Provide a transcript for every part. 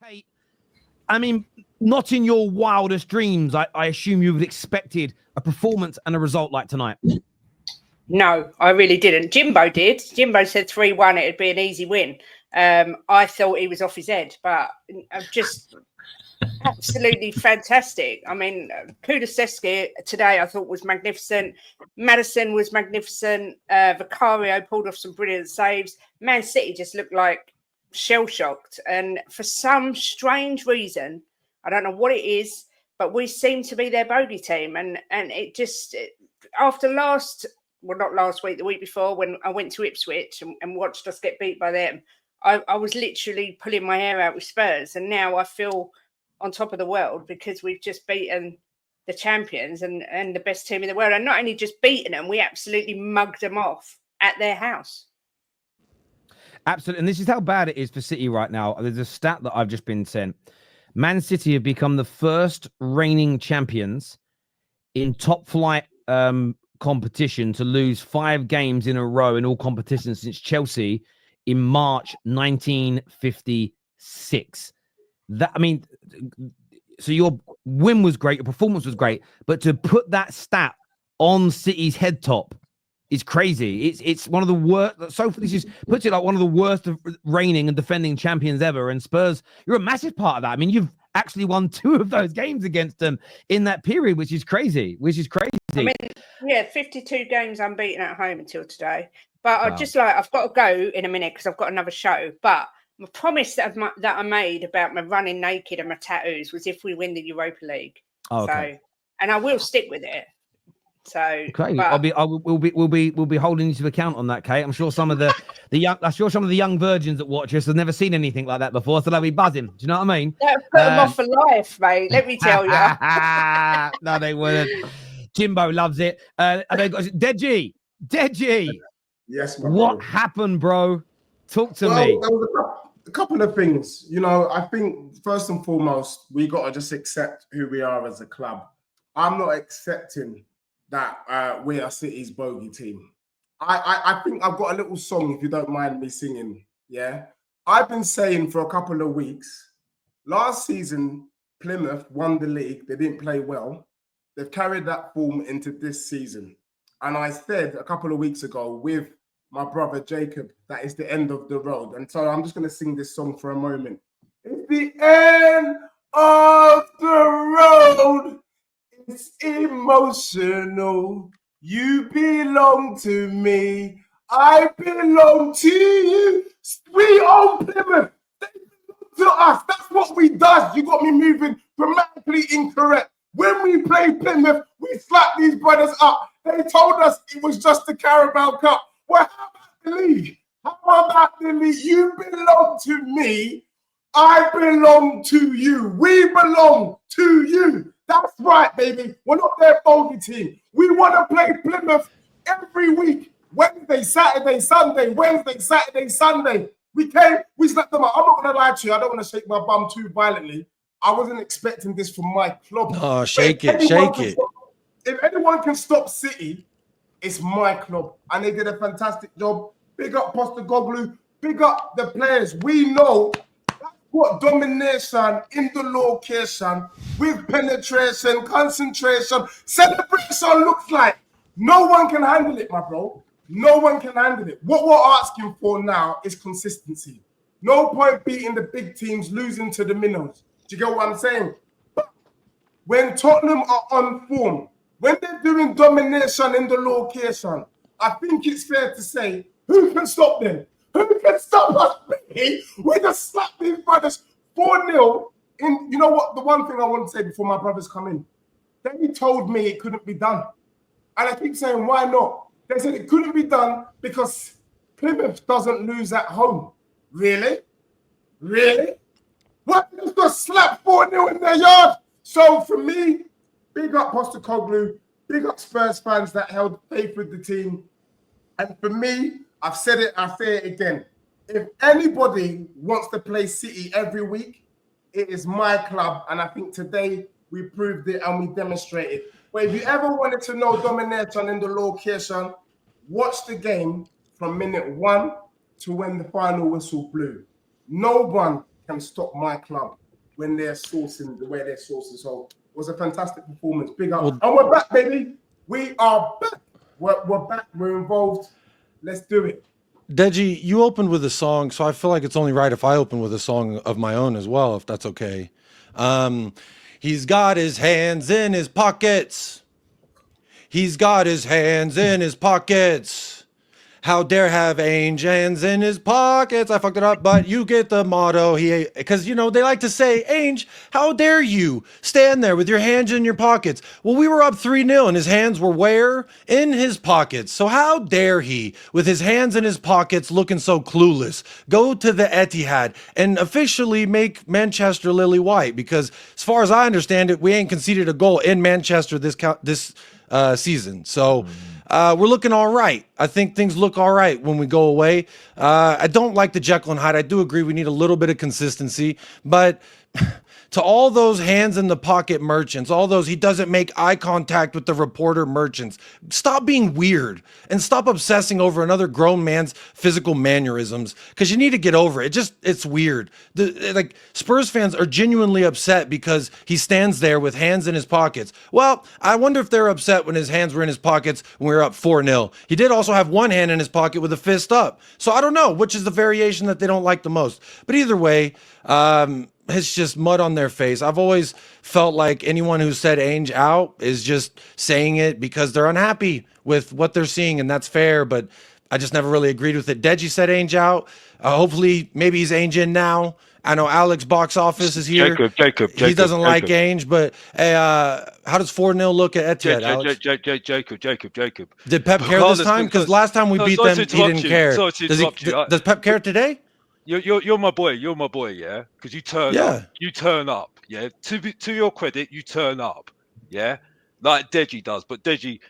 Kate, I mean, not in your wildest dreams, I assume you would have expected a performance and a result like tonight. No, I really didn't. Jimbo did. Jimbo said 3-1, it'd be an easy win. I thought he was off his head, but just absolutely fantastic. I mean, Kulusevski today I thought was magnificent. Maddison was magnificent. Vicario pulled off some brilliant saves. Man City just looked like shell-shocked. And for some strange reason, I don't know what it is, but we seem to be their bogey team. And it just, after not last week, the week before, when I went to Ipswich and watched us get beat by them, I was literally pulling my hair out with Spurs. And now I feel on top of the world because we've just beaten the champions and the best team in the world. And not only just beaten them, we absolutely mugged them off at their house. Absolutely. And this is how bad it is for City right now. There's a stat that I've just been sent. Man City have become the first reigning champions in top flight competition to lose 5 games in a row in all competitions since Chelsea in March 1956. So your win was great, your performance was great, but to put that stat on City's head top is crazy. It's one of the worst. So this puts it like one of the worst of reigning and defending champions ever. And Spurs, you're a massive part of that. I mean, you've actually won 2 of those games against them in that period, which is crazy. I mean, 52 games unbeaten at home until today. But wow. I've got to go in a minute because I've got another show. But my promise that I made about my running naked and my tattoos was if we win the Europa League. Oh, okay. So, and I will stick with it. So okay, we'll be holding you to account on that, Kate. I'm sure some of the young virgins that watch us have never seen anything like that before, so they'll be buzzing. Do you know what I mean? That'll put them off for life, mate. Let me tell you. No, they wouldn't. Jimbo loves it. And they got Deji. Yes, what happened, bro? Talk to me. There was a couple of things. You know, I think first and foremost, we got to just accept who we are as a club. I'm not accepting that we are City's bogey team. I think I've got a little song, if you don't mind me singing. Yeah, I've been saying for a couple of weeks. Last season, Plymouth won the league. They didn't play well. They've carried that form into this season. And I said a couple of weeks ago with my brother Jacob that it's the end of the road. And so I'm just going to sing this song for a moment. It's the end of the road. It's emotional. You belong to me. I belong to you. We own Plymouth. They belong to us. That's what we does. You got me moving grammatically incorrect. When we played Plymouth, we slapped these brothers up. They told us it was just the Carabao Cup. Well, how about the league? How about the league? You belong to me. I belong to you. We belong to you. That's right, baby. We're not their bogey team. We want to play Plymouth every week. Wednesday, Saturday, Sunday. Wednesday, Saturday, Sunday. We slapped them up. I'm not going to lie to you. I don't want to shake my bum too violently. I wasn't expecting this from my club. Oh, shake it. If anyone can stop City, it's my club. And they did a fantastic job. Big up Postecoglou. Big up the players. We know that's what domination in the location with penetration, concentration, celebration looks like. No one can handle it, my bro. No one can handle it. What we're asking for now is consistency. No point beating the big teams, losing to the minnows. Do you get what I'm saying? When Tottenham are on form, when they're doing domination in the location, I think it's fair to say, who can stop them? Who can stop us? We just slapped these brothers 4-0. You know what? The one thing I want to say before my brothers come in, they told me it couldn't be done. And I keep saying, why not? They said it couldn't be done because Plymouth doesn't lose at home. Really? Really? What? They just got slapped 4-0 in their yard. So for me, big up Postecoglou, big up Spurs fans that held faith with the team. And for me, I've said it, I say it again. If anybody wants to play City every week, it is my club. And I think today we proved it and we demonstrated. But if you ever wanted to know domination in the location, watch the game from minute 1 to when the final whistle blew. No one can stop my club when they're sourcing the way they're sourcing. So it was a fantastic performance. Big up. And we're back, baby. We are back. We're back. We're involved. Let's do it. Deji, you opened with a song, so I feel like it's only right if I open with a song of my own as well, if that's okay. He's got his hands in his pockets. He's got his hands in his pockets. How dare have Ange hands in his pockets. I fucked it up, but you get the motto. Because, you know, they like to say, Ange, how dare you stand there with your hands in your pockets? Well, we were up 3-0 and his hands were where? In his pockets. So how dare he, with his hands in his pockets looking so clueless, go to the Etihad and officially make Manchester lily white? Because as far as I understand it, we ain't conceded a goal in Manchester this season. So we're looking all right. I think things look all right when we go away. I don't like the Jekyll and Hyde. I do agree we need a little bit of consistency, but to all those hands in the pocket merchants, all those he doesn't make eye contact with the reporter merchants, stop being weird and stop obsessing over another grown man's physical mannerisms, because you need to get over it. It's weird. Like, Spurs fans are genuinely upset because he stands there with hands in his pockets. Well, I wonder if they're upset when his hands were in his pockets when we were up 4-0. He did also have one hand in his pocket with a fist up. So I don't know which is the variation that they don't like the most. But either way, it's just mud on their face. I've always felt like anyone who said Ange out is just saying it because they're unhappy with what they're seeing, and that's fair, but I just never really agreed with it. Deji said Ange out. Hopefully, maybe he's Ange in now. I know Alex box office is here. Jacob. He doesn't like Ange, but how does 4-0 look at Etihad, Alex? Jacob. Did Pep care this time? Because last time we beat them, he didn't care. Does Pep care today? You're my boy. You're my boy. Yeah, because you turn up. You turn up. Yeah. To your credit, you turn up. Yeah, like Deji does. But Deji,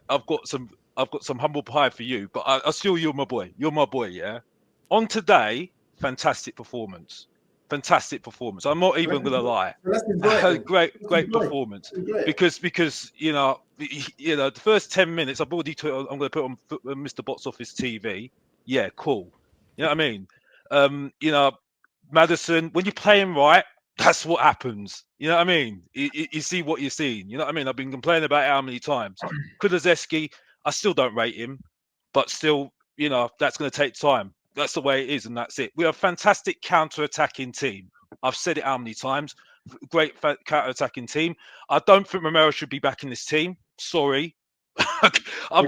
I've got some humble pie for you. But I still, you're my boy. You're my boy. Yeah. On today, fantastic performance. I'm not even gonna lie. Great performance. Because you know the first 10 minutes I'm gonna put on Mr. Box Office TV. Yeah, cool. You know what I mean? You know, Maddison, when you're playing right, that's what happens. You know what I mean? You see what you're seeing. You know what I mean? I've been complaining about it how many times. Kulusevski, I still don't rate him, but still, you know, that's going to take time. That's the way it is, and that's it. We are a fantastic counter-attacking team. I've said it how many times. Great counter-attacking team. I don't think Romero should be back in this team. Sorry. I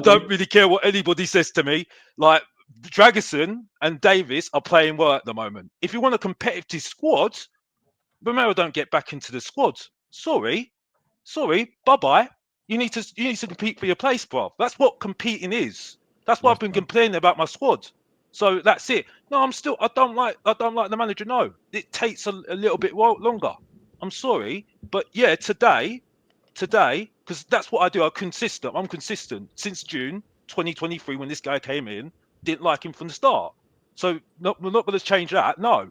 don't really care what anybody says to me. Like, Dragerson and Davis are playing well at the moment. If you want a competitive squad, Romero don't get back into the squad. Sorry, bye-bye. You need to compete for your place, bruv. That's what competing is. That's why I've been complaining about my squad. So that's it. No, I don't like the manager. No, it takes a little bit longer. I'm sorry, but yeah, today, because that's what I do. I'm consistent since June 2023 when this guy came in. Didn't like him from the start. So we're not going to change that, no.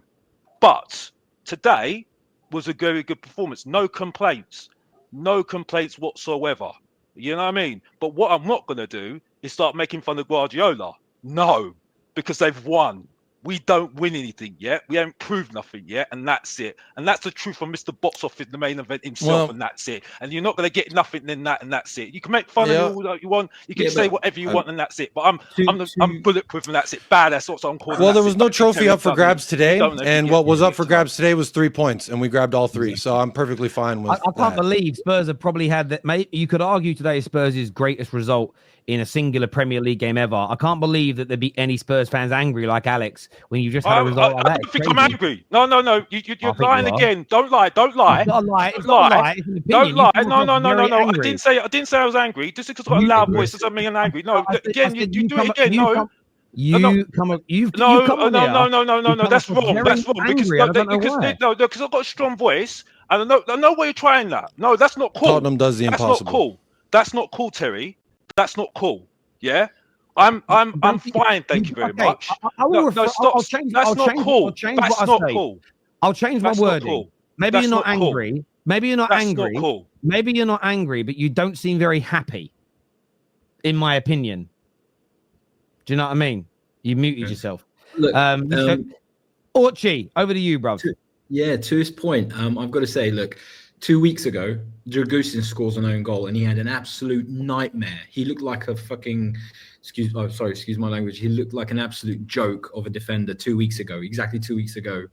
But today was a very good performance. No complaints whatsoever. You know what I mean? But what I'm not going to do is start making fun of Guardiola. No, because they've won. We don't win anything yet. We haven't proved nothing yet, and that's it. And that's the truth from Mr. Box Office, the main event himself, and that's it. And you're not going to get nothing in that, and that's it. You can make fun of me all that you want. You can say whatever you want, and that's it. But I'm bulletproof, and that's it. Bad. That's what I'm calling. Well, there was no trophy up for grabs today, and what was up for grabs today was 3 points, and we grabbed all three. So I'm perfectly fine with. I can't believe Spurs have probably had that. Mate, you could argue today Spurs' greatest result in a singular Premier League game ever. I can't believe that there'd be any Spurs fans angry like Alex when you just had a result like that. I don't think I'm angry. No. You're lying again. Don't lie. It's not a lie. It's not a lie. It's an opinion. Don't lie. No. I didn't say I was angry. Just because I've got a loud voice doesn't mean I'm angry. No, again, you do it again. No. No. That's wrong. Because I've got a strong voice, and I know why you're trying that. No, that's not cool. Tottenham does the impossible. That's not cool. That's not cool, Terry. That's not cool. Yeah. I'm fine, thank you very much. I'll change my wording. Maybe you're not angry. Maybe you're not angry, but you don't seem very happy, in my opinion. Do you know what I mean? You muted yourself. Look, Orchie, over to you, bro. Yeah, to his point, I've got to say, look, 2 weeks ago, Dragusin scores an own goal, and he had an absolute nightmare. He looked like a fucking, excuse my language. He looked like an absolute joke of a defender 2 weeks ago, exactly 2 weeks ago.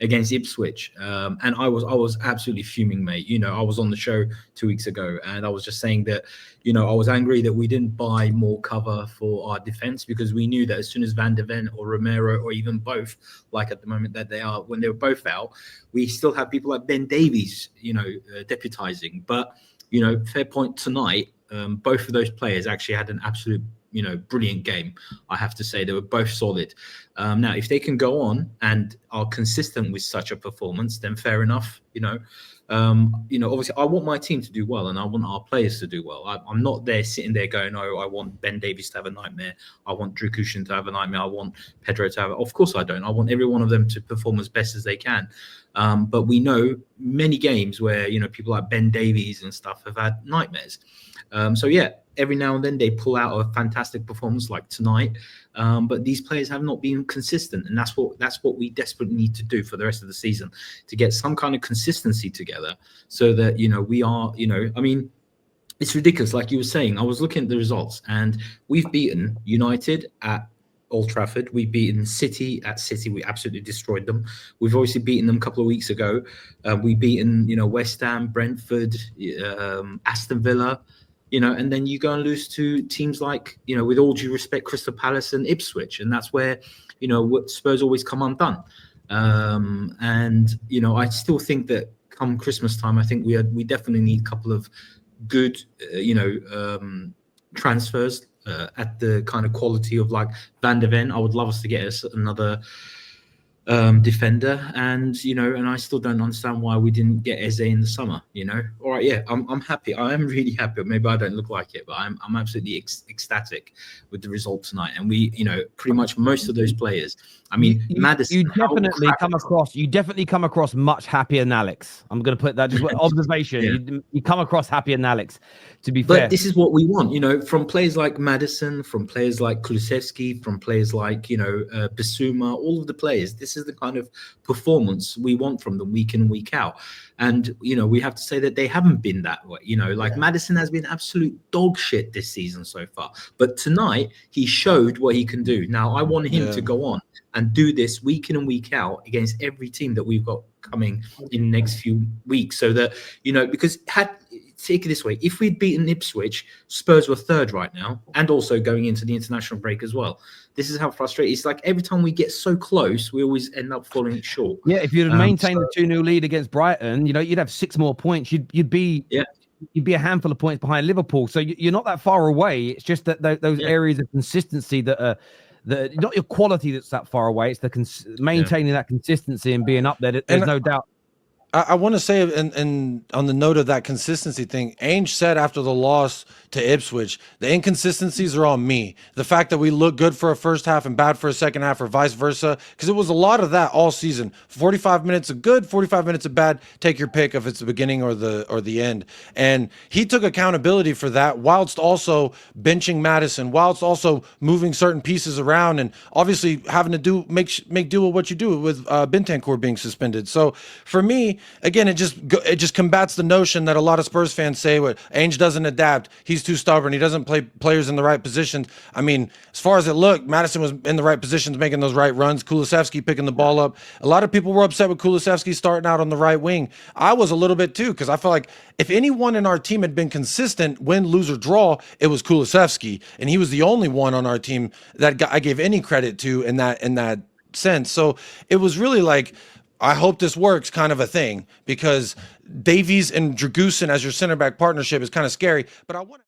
Against Ipswich, and I was absolutely fuming, mate. I was on the show 2 weeks ago, and I was just saying that, I was angry that we didn't buy more cover for our defense, because we knew that as soon as Van de Ven or Romero, or even both, like at the moment that they are, when they were both out, we still have people like Ben Davies, deputizing. But fair point tonight. Both of those players actually had an absolute, brilliant game. I have to say they were both solid. Now, if they can go on and are consistent with such a performance, then fair enough. Obviously, I want my team to do well, and I want our players to do well. I'm not there sitting there going, "Oh, I want Ben Davies to have a nightmare. I want Drew Cushion to have a nightmare. I want Pedro to have." Of course, I don't. I want every one of them to perform as best as they can. But we know many games where people like Ben Davies and stuff have had nightmares. So yeah, every now and then they pull out a fantastic performance like tonight. But these players have not been consistent, and that's what we desperately need to do for the rest of the season, to get some kind of consistency together, so that we are I mean, it's ridiculous. Like you were saying, I was looking at the results, and we've beaten United at Old Trafford. We've beaten City at City. We absolutely destroyed them. We've obviously beaten them a couple of weeks ago. We've beaten West Ham, Brentford, Aston Villa. And then you go and lose to teams like, with all due respect, Crystal Palace and Ipswich. And that's where, Spurs always come undone. I still think that come Christmas time, I think we definitely need a couple of good, transfers at the kind of quality of like Van de Ven. I would love us to get us another defender, and and I still don't understand why we didn't get Eze in the summer. All right, yeah, I'm happy. I am really happy. Maybe I don't look like it, but I'm absolutely ecstatic with the result tonight. And we, pretty much most of those players. I mean, Maddison. You definitely come across much happier than Alex. I'm going to put that just observation. Yeah. You come across happier than Alex. To be fair, but this is what we want, from players like Maddison, from players like Kulusevski, from players like Bissouma, all of the players. This is the kind of performance we want from them week in and week out. And we have to say that they haven't been that way. Maddison has been absolute dog shit this season so far. But tonight he showed what he can do. Now I want him to go on and do this week in and week out against every team that we've got coming in the next few weeks, so that because take it this way, if we'd beaten Ipswich, Spurs were third right now, and also going into the international break as well. This is how frustrating it's like. Every time we get so close, we always end up falling short. Yeah, if you'd maintained the 2-0 lead against Brighton, you'd have 6 more points. You'd be a handful of points behind Liverpool. So you're not that far away. It's just that those areas of consistency that are not your quality that's that far away. It's the maintaining that consistency and being up there. There's no doubt. I want to say, and on the note of that consistency thing, Ange said after the loss to Ipswich, the inconsistencies are on me. The fact that we look good for a first half and bad for a second half, or vice versa, because it was a lot of that all season. 45 minutes of good, 45 minutes of bad. Take your pick if it's the beginning or the end. And he took accountability for that, whilst also benching Maddison, whilst also moving certain pieces around, and obviously having to make do with what you do with Bentancur being suspended. So for me, again, it just combats the notion that a lot of Spurs fans say, what Ange doesn't adapt, he's too stubborn, he doesn't play players in the right positions. I mean, as far as it looked, Maddison was in the right positions, making those right runs. Kulusevski picking the ball up. A lot of people were upset with Kulusevski starting out on the right wing. I was a little bit too, because I felt like if anyone in our team had been consistent, win, lose, or draw, it was Kulusevski, and he was the only one on our team that I gave any credit to in that sense. So it was really like, I hope this works kind of a thing, because Davies and Dragusin as your center back partnership is kind of scary. But I want